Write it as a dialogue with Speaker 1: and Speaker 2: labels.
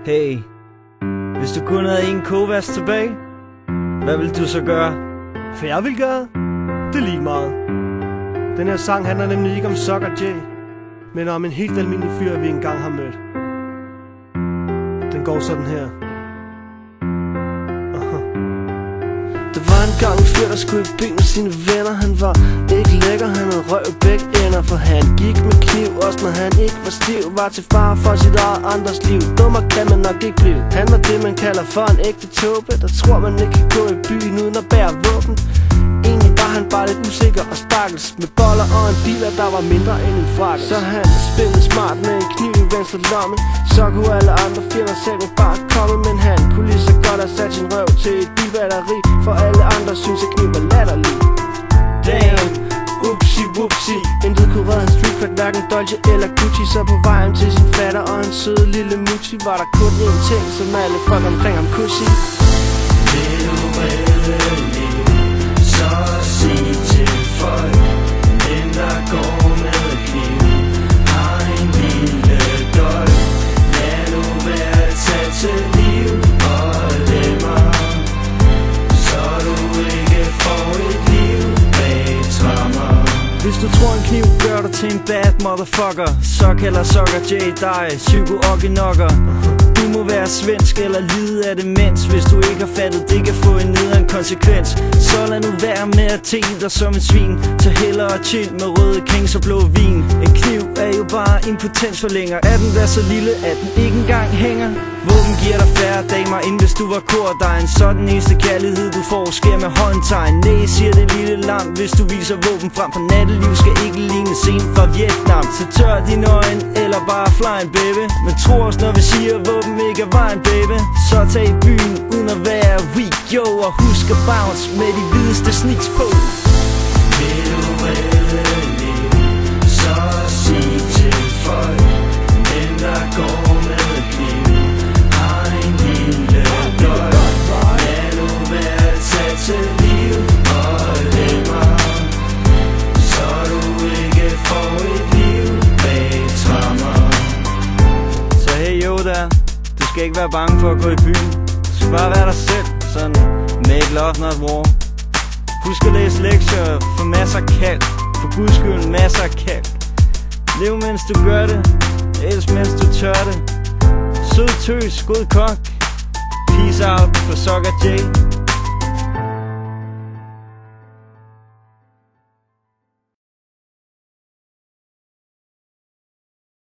Speaker 1: Hey, hvis du kun havde en kovask tilbage, hvad vil du så gøre?
Speaker 2: For jeg vil gøre det lige meget. Den her sang handler nemlig ikke om Sucker J, men om en helt almindelig fyr, vi engang har mødt. Den går sådan her. Der var engang en fyr, der skulle i byen med sine venner. Han var ikke lækker, han havde røv begge ender. For han gik med kniv, også når han ikke var stiv. Var til fare for sit eget andres liv. Dummer kan man nok ikke blive. Han var det, man kalder for en ægte tåbe, der tror, man ikke kan gå i byen uden at bære våben. Egentlig var han bare lidt usikker og stakkels, med boller og en dealer, der var mindre end en frakke. Så han spillede smart med en kniv i venstre lomme. Så kunne alle andre fjender selv bare komme. Men han kunne lige så godt have sat sin røv til et bilbatteri, for alle andre synes at kniv var latterlig. Damn, upsi whoopsi. Intet kunne redde hans streetcred, hverken Dolce eller Gucci. Så på vejen til sin fatter og en sød lille mutti var der kun én ting, som alle folk omkring ham kunne sige:
Speaker 3: vil du redde liv, så sig til folk. Den der går med kniv har en lille dolk. Lad nu være at tage til liv og lemmer, så du ikke får et liv bag tremmer.
Speaker 1: Hvis du tror en kniv gør dig til en bad motherfucker, så kalder Sucker J dig psyko-oggenokker. Du må være svensk eller lide af demens, hvis du ikke har fattet, det kan få en nederen konsekvens. Så lad nu være med at tælle dig som en svin. Tag hellere chill med røde kings og blå vin. En kniv er jo bare en potensforlænger. Er den der så lille, at den ikke engang hænger? Våben giver dig færre damer, end hvis du var kordejen. Så den eneste kærlighed du får sker med håndtegn. Nej, siger det lille lam, hvis du viser våben frem. For natteliv skal ikke ligne scene fra Vietnam. Så tør dine øjne, eller bare fly en baby. Men tro os, når vi siger våben ikke er vejen, baby. Så tag i byen uden at være weak, yo. Og husk at bounce med de hvideste sneaks på.
Speaker 3: Vil du redde liv, så sig til folk. Den der går med kniv har en lille dolk. Lad nu være at tage til liv og lemmer, så du ikke får et liv bag tremmer.
Speaker 1: Så hey yo der, du skal ikke være bange for at gå i byen. Du skal bare være dig selv, sådan make love not war. Husk at læse lektier, for masser af kald. For guds skyld masser af kald. Lev mens du gør det, elsk mens du tør det. Sød tøs, god kok. Peace out for Sucker J.